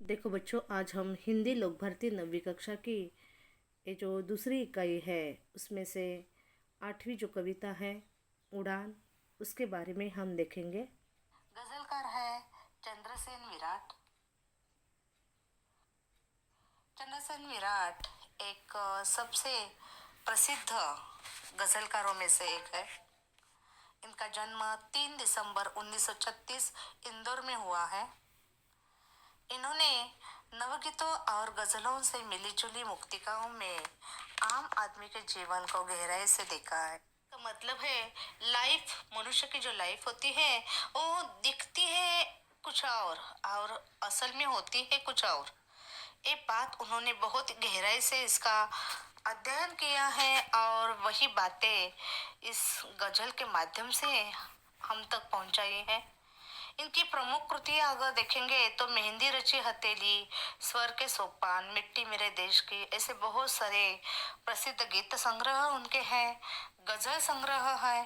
देखो बच्चों, आज हम हिंदी लोक भर्ती नवीं कक्षा की ये जो दूसरी इकाई है उसमें से 8वीं जो कविता है उड़ान, उसके बारे में हम देखेंगे। गजलकार है चंद्रसेन विराट। चंद्रसेन विराट एक सबसे प्रसिद्ध गजलकारों में से एक है। इनका जन्म 3 दिसंबर 1936 इंदौर में हुआ है। इन्होंने नवगीतों और गजलों से मिलीजुली मुक्तिकाओं में आम आदमी के जीवन को गहराई से देखा है। तो मतलब है, लाइफ, मनुष्य की जो लाइफ होती है वो दिखती है कुछ और असल में होती है कुछ और। ये बात उन्होंने बहुत गहराई से इसका अध्ययन किया है और वही बातें इस गजल के माध्यम से हम तक पहुंचाई है। इनकी प्रमुख कृतियां अगर देखेंगे तो मेहंदी रची हथेली, स्वर के सोपान, मिट्टी मेरे देश की, ऐसे बहुत सारे प्रसिद्ध गीत संग्रह उनके हैं। गजल संग्रह है,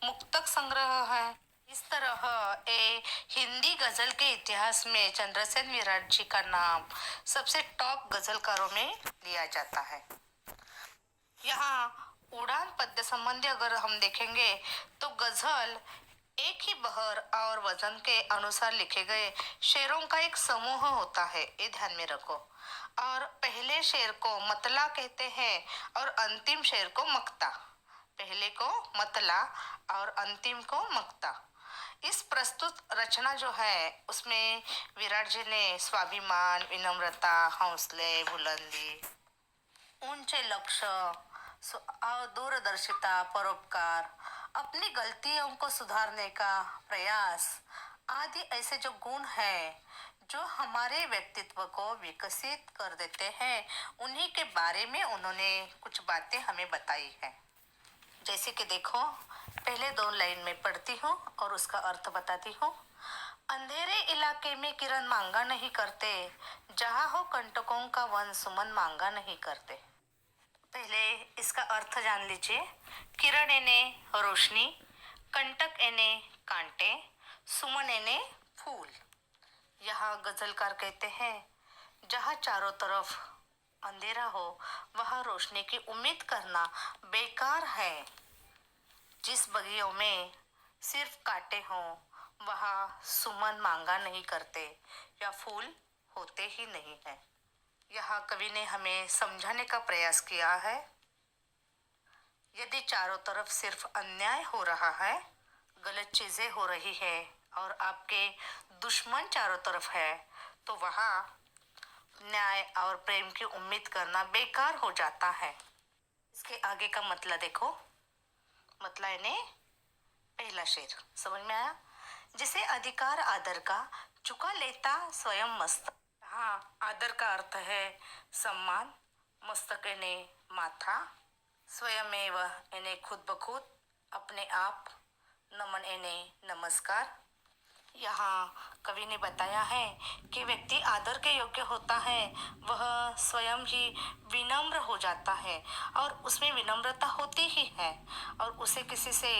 मुक्तक संग्रह है। इस तरह ए हिंदी गजल के इतिहास में चंद्रसेन विराट जी का नाम सबसे टॉप गजलकारों में लिया जाता है। यहाँ उड़ान पद्य संबंधी अगर हम देखेंगे तो गजल एक ही बहर और वजन के अनुसार लिखे गए शेरों का एक समूह होता है, ये ध्यान में रखो। और पहले शेर को मतला कहते हैं और अंतिम शेर को मक्ता। पहले को मतला और अंतिम को मक्ता। इस प्रस्तुत रचना जो है उसमें विराट जी ने स्वाभिमान, विनम्रता, हौसले बुलंदी, ऊंचे लक्ष्य और दूरदर्शिता, परोपकार, अपनी गलतियों को सुधारने का प्रयास आदि ऐसे जो गुण हैं जो हमारे व्यक्तित्व को विकसित कर देते हैं, उन्हीं के बारे में उन्होंने कुछ बातें हमें बताई है। जैसे कि देखो, पहले 2 लाइन में पढ़ती हूँ और उसका अर्थ बताती हूँ। अंधेरे इलाके में किरण मांगा नहीं करते, जहाँ हो कंटकों का वन सुमन मांगा नहीं करते। पहले इसका अर्थ जान लीजिए। किरण एने रोशनी, कंटक एने कांटे, सुमन एने फूल। यहाँ गजलकार कहते हैं, जहाँ चारों तरफ अंधेरा हो वहाँ रोशनी की उम्मीद करना बेकार है। जिस बगियों में सिर्फ कांटे हों वहाँ सुमन मांगा नहीं करते या फूल होते ही नहीं है। यहाँ कवि ने हमें समझाने का प्रयास किया है, यदि चारों तरफ सिर्फ अन्याय हो रहा है, गलत चीजें हो रही है और आपके दुश्मन चारों तरफ है, तो वहाँ न्याय और प्रेम की उम्मीद करना बेकार हो जाता है। इसके आगे का मतलब देखो। मतलब इन्हें पहला शेर समझ में आया? जिसे अधिकार आदर का चुका लेता स्वयं मस्त। हाँ, आदर का अर्थ है सम्मान, मस्तक ने माथा, स्वयमेव इन्हें खुद ब खुद, अपने आप, नमन इन्हें नमस्कार। यहाँ कवि ने बताया है कि व्यक्ति आदर के योग्य होता है, वह स्वयं ही विनम्र हो जाता है और उसमें विनम्रता होती ही है और उसे किसी से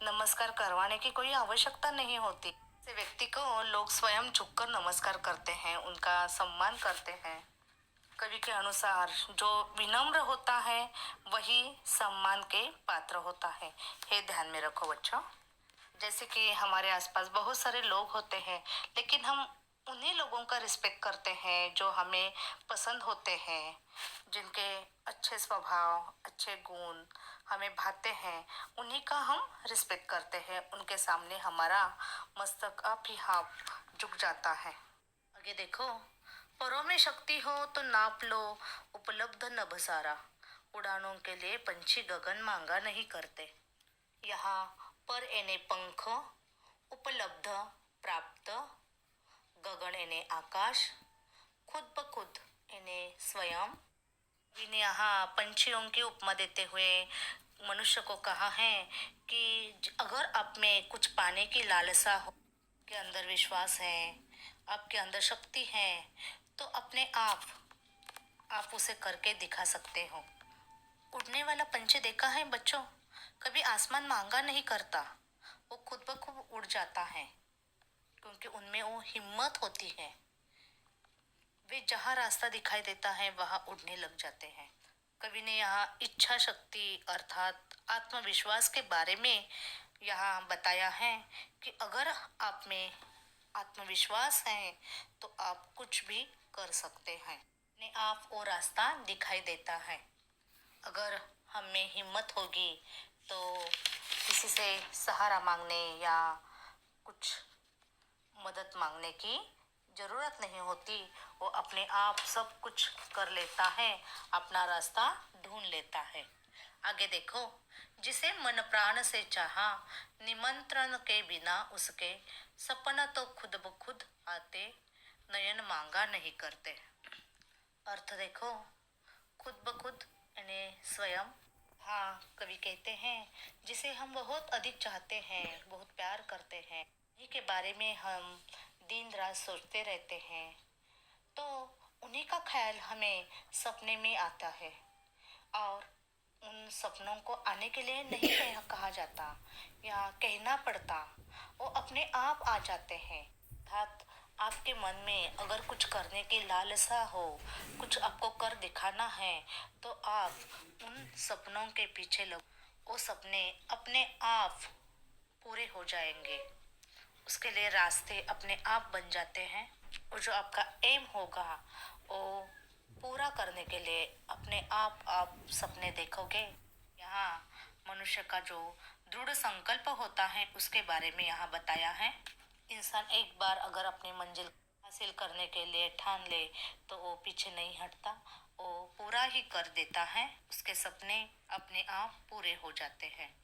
नमस्कार करवाने की कोई आवश्यकता नहीं होती। ऐसे व्यक्ति को लोग स्वयं झुककर नमस्कार करते हैं, उनका सम्मान करते हैं। कवि के अनुसार जो विनम्र होता है वही सम्मान के पात्र होता है। ये ध्यान में रखो बच्चों। जैसे कि हमारे आसपास बहुत सारे लोग होते हैं, लेकिन हम उन्हीं लोगों का रिस्पेक्ट करते हैं जो हमें पसंद होते हैं, जिनके अच्छे स्वभाव, अच्छे गुण हमें भाते हैं, उन्हीं का हम रिस्पेक्ट करते हैं। उनके सामने हमारा मस्तक आप ही आप झुक जाता है। आगे देखो, परों में शक्ति हो तो नाप लो, उपलब्ध नभ सारा, उड़ानों के लिए पंछी गगन मांगा नहीं करते। यहाँ पर एने पंख, उपलब्ध प्राप्त, गगन एने आकाश, खुद ब खुद एने स्वयं। इन्हें यहाँ पंछियों की उपमा देते हुए मनुष्य को कहा है कि अगर आप में कुछ पाने की लालसा हो, के अंदर विश्वास है, आपके अंदर शक्ति है, तो अपने आप उसे करके दिखा सकते हो। उड़ने वाला पंछी देखा है बच्चों? कभी आसमान मांगा नहीं करता, वो खुद ब खुद उड़ जाता है, क्योंकि उनमें वो हिम्मत होती है। वे जहाँ रास्ता दिखाई देता है वहाँ उड़ने लग जाते हैं। कवि ने यहाँ इच्छा शक्ति अर्थात आत्मविश्वास के बारे में यहाँ बताया है कि अगर आप में आत्मविश्वास है तो आप कुछ भी कर सकते हैं। अपने आप वो रास्ता दिखाई देता है। अगर हम में हिम्मत होगी तो किसी से सहारा मांगने या कुछ मदद मांगने की जरूरत नहीं होती। वो अपने आप सब कुछ कर लेता है, अपना रास्ता ढूंढ लेता है। आगे देखो, जिसे मन प्राण से चाहा, निमंत्रण के बिना उसके सपना तो खुद ब खुद आते, नयन मांगा नहीं करते। अर्थ देखो, खुद ब खुद यानी स्वयं। हाँ, कवि कहते हैं जिसे हम बहुत अधिक चाहते हैं, बहुत प्यार करते हैं, उन्हीं के बारे में हम दिन रात सोचते रहते हैं, तो उन्हीं का ख्याल हमें सपने में आता है। और उन सपनों को आने के लिए नहीं कहा जाता या कहना पड़ता, वो अपने आप आ जाते हैं। अर्थात आपके मन में अगर कुछ करने की लालसा हो, कुछ आपको कर दिखाना है, तो आप उन सपनों के पीछे लगो। वो सपने अपने आप पूरे हो जाएंगे। उसके लिए रास्ते अपने आप बन जाते हैं। और जो आपका एम होगा वो पूरा करने के लिए अपने आप सपने देखोगे। यहाँ मनुष्य का जो दृढ़ संकल्प होता है उसके बारे में यहाँ बताया है। इंसान एक बार अगर अपनी मंजिल हासिल करने के लिए ठान ले तो वो पीछे नहीं हटता, वो पूरा ही कर देता है। उसके सपने अपने आप पूरे हो जाते हैं।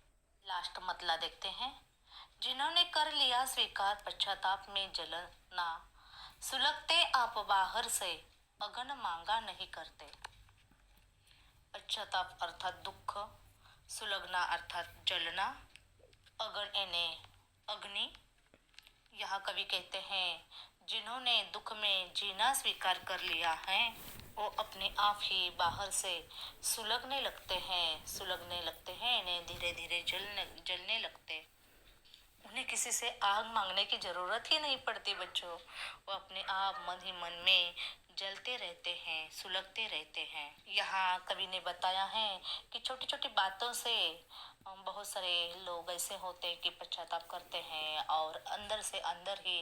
लास्ट मतला देखते हैं। जिन्होंने कर लिया स्वीकार पश्चाताप में जलना, सुलगते आप बाहर से अगन मांगा नहीं करते। पश्चाताप अर्थात दुख, सुलगना अर्थात जलना, अगन यानी अग्नि। यहाँ कवि कहते हैं जिन्होंने दुख में जीना स्वीकार कर लिया है वो अपने आप ही बाहर से सुलगने लगते हैं यानी धीरे धीरे जलने लगते। उन्हें किसी से आग मांगने की जरूरत ही नहीं पड़ती बच्चों। वो अपने आप मन ही मन में जलते रहते हैं, सुलगते रहते हैं। यहाँ कवि ने बताया है कि छोटी छोटी बातों से बहुत सारे लोग ऐसे होते हैं कि पश्चाताप करते हैं और अंदर से अंदर ही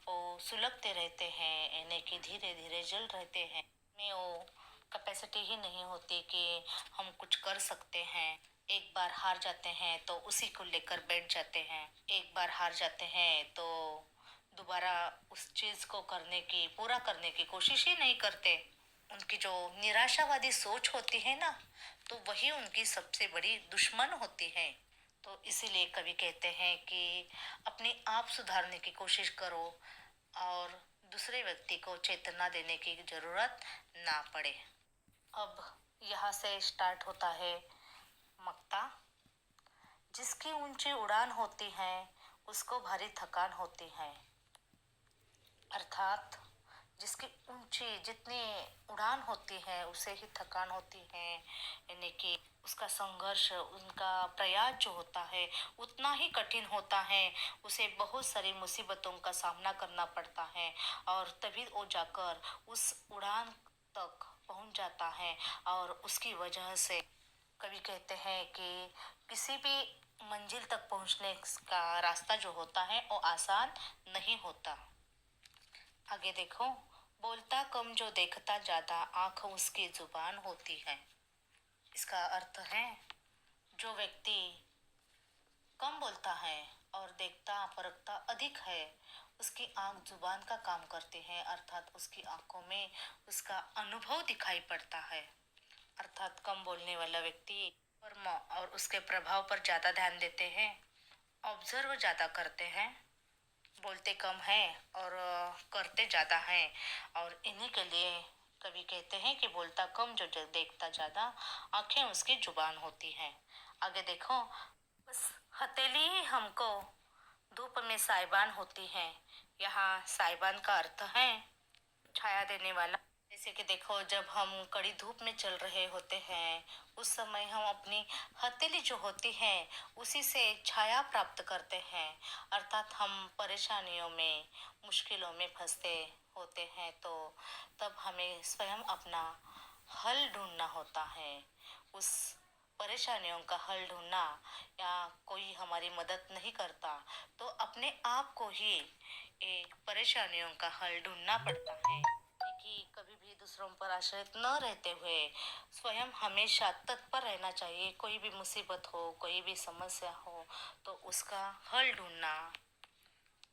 वो सुलगते रहते हैं, यानी कि धीरे धीरे जल रहते हैं। में वो कैपेसिटी ही नहीं होती कि हम कुछ कर सकते हैं। एक बार हार जाते हैं तो उसी को लेकर बैठ जाते हैं। एक बार हार जाते हैं तो दोबारा उस चीज को पूरा करने की कोशिश ही नहीं करते। उनकी जो निराशावादी सोच होती है ना, तो वही उनकी सबसे बड़ी दुश्मन होती है। तो इसीलिए कवि कहते हैं कि अपने आप सुधारने की कोशिश करो और दूसरे व्यक्ति को चेतना देने की जरूरत ना पड़े। अब यहाँ से स्टार्ट होता है मक्ता। जिसकी ऊंची उड़ान होती है उसको भारी थकान होती है। अर्थात जिसकी ऊंची जितनी उड़ान होती है उसे ही थकान होती है, यानी कि उसका संघर्ष, उनका प्रयास जो होता है उतना ही कठिन होता है। उसे बहुत सारी मुसीबतों का सामना करना पड़ता है और तभी वो जाकर उस उड़ान तक पहुंच जाता है। और उसकी वजह से कवि कहते हैं कि किसी भी मंजिल तक पहुंचने का रास्ता जो होता है वो आसान नहीं होता। आगे देखो, बोलता कम जो देखता ज्यादा, आंख उसकी जुबान होती है। इसका अर्थ है जो व्यक्ति कम बोलता है और देखता परखता अधिक है, उसकी आंख जुबान का काम करती है। अर्थात उसकी आंखों में उसका अनुभव दिखाई पड़ता है। अर्थात कम बोलने वाला व्यक्ति कर्म और उसके प्रभाव पर ज्यादा ध्यान देते हैं, ऑब्जर्व ज्यादा करते हैं। बोलते कम है और करते ज्यादा है। और इन्हीं के लिए कवि कहते हैं कि बोलता कम जो देखता ज्यादा, आंखें उसकी जुबान होती है। आगे देखो, बस हथेली ही हमको धूप में साइबान होती है। यहाँ साइबान का अर्थ है छाया देने वाला। जैसे कि देखो, जब हम कड़ी धूप में चल रहे होते हैं, उस समय हम अपनी हथेली जो होती है उसी से छाया प्राप्त करते हैं। अर्थात हम परेशानियों में, मुश्किलों में फंसते होते हैं, तो तब हमें स्वयं अपना हल ढूंढना होता है। उस परेशानियों का हल ढूंढना, या कोई हमारी मदद नहीं करता तो अपने आप को ही परेशानियों का हल ढूंढना पड़ता है। कि कभी भी दूसरों पर आश्रित न रहते हुए स्वयं हमेशा तत्पर रहना चाहिए। कोई भी मुसीबत हो, कोई भी समस्या हो, तो उसका हल ढूंढना,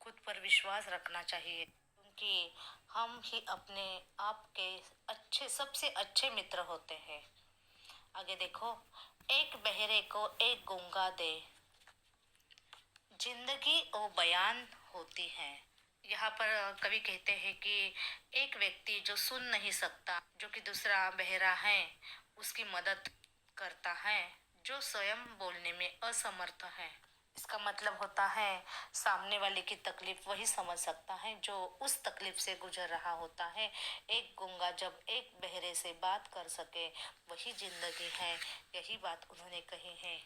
खुद पर विश्वास रखना चाहिए, क्योंकि हम ही अपने आप के सबसे अच्छे मित्र होते हैं। आगे देखो, एक बहरे को एक गूंगा दे, जिंदगी ओ बयान होती है। यहाँ पर कवि कहते हैं कि एक व्यक्ति जो सुन नहीं सकता, जो कि दूसरा बहरा है, उसकी मदद करता है, जो स्वयं बोलने में असमर्थ है। इसका मतलब होता है, सामने वाले की तकलीफ वही समझ सकता है जो उस तकलीफ से गुजर रहा होता है। एक गूंगा जब एक बहरे से बात कर सके, वही जिंदगी है। यही बात उन्होंने कही है।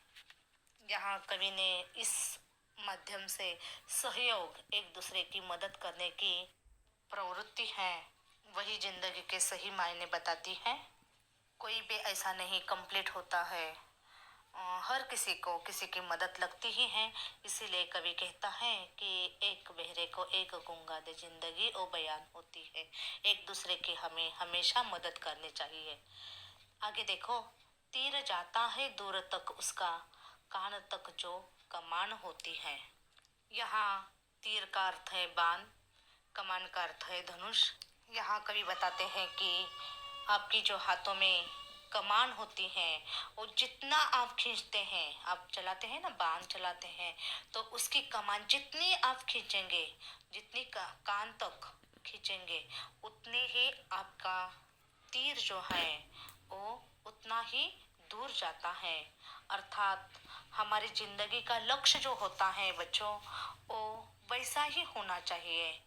यहाँ कवि ने इस माध्यम से सहयोग, एक दूसरे की मदद करने की प्रवृत्ति है, वही जिंदगी के सही मायने बताती है। कोई भी ऐसा नहीं कंप्लीट होता है, हर किसी को किसी की मदद लगती ही है। इसीलिए कवि कहता है कि एक बहरे को एक गूंगा दे, जिंदगी ओ बयान होती है। एक दूसरे की हमें हमेशा मदद करनी चाहिए। आगे देखो, तीर जाता है दूर तक उसका, कान तक जो कमान होती है। यहाँ तीर का अर्थ है बाण, कमान का अर्थ है धनुष। यहाँ कवि बताते हैं कि आपकी जो हाथों में कमान होती है, वो जितना आप खींचते हैं, आप चलाते हैं ना, बाण चलाते हैं, तो उसकी कमान जितनी आप खींचेंगे, जितनी कान तक खींचेंगे, उतनी ही आपका तीर जो है वो उतना ही दूर जाता है। अर्थात हमारी जिंदगी का लक्ष्य जो होता है बच्चों, वो वैसा ही होना चाहिए।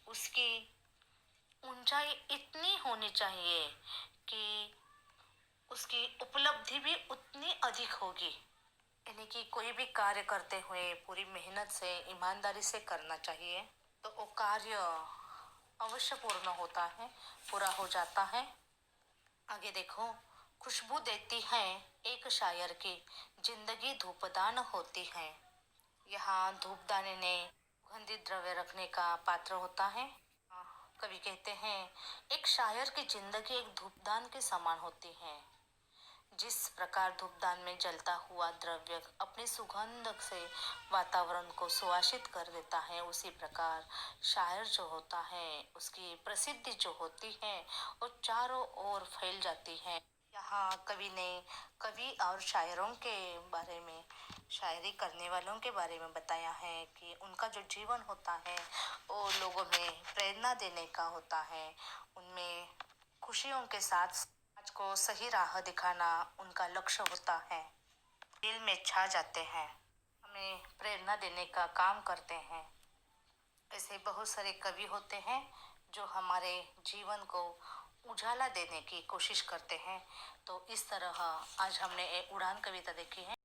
उसकी ऊंचाई इतनी होनी चाहिए कि उसकी उपलब्धि भी उतनी अधिक होगी। यानी कि कोई भी कार्य करते हुए पूरी मेहनत से, ईमानदारी से करना चाहिए, तो वो कार्य अवश्य पूर्ण होता है, पूरा हो जाता है। आगे देखो, खुशबू देती है एक शायर की, जिंदगी धूपदान होती है। यहाँ धूपदान ने सुगंधित द्रव्य रखने का पात्र होता है। कवि कहते हैं, एक शायर की जिंदगी एक धूपदान के समान होती है। जिस प्रकार धूपदान में जलता हुआ द्रव्य अपनी सुगंध से वातावरण को सुवासित कर देता है, उसी प्रकार शायर जो होता है, उसकी प्रसिद्धि जो होती है, वो चारों ओर फैल जाती है। यहाँ कवि और शायरों के बारे में, शायरी करने वालों के बारे में बताया है कि उनका जो जीवन होता है वो लोगों में प्रेरणा देने का होता है। उनमें खुशियों के साथ समाज को सही राह दिखाना उनका लक्ष्य होता है। दिल में छा जाते हैं, हमें प्रेरणा देने का काम करते हैं। ऐसे बहुत सारे कवि होते हैं जो हमारे जीवन को उजाला देने की कोशिश करते हैं। तो इस तरह आज हमने एक उड़ान कविता देखी है।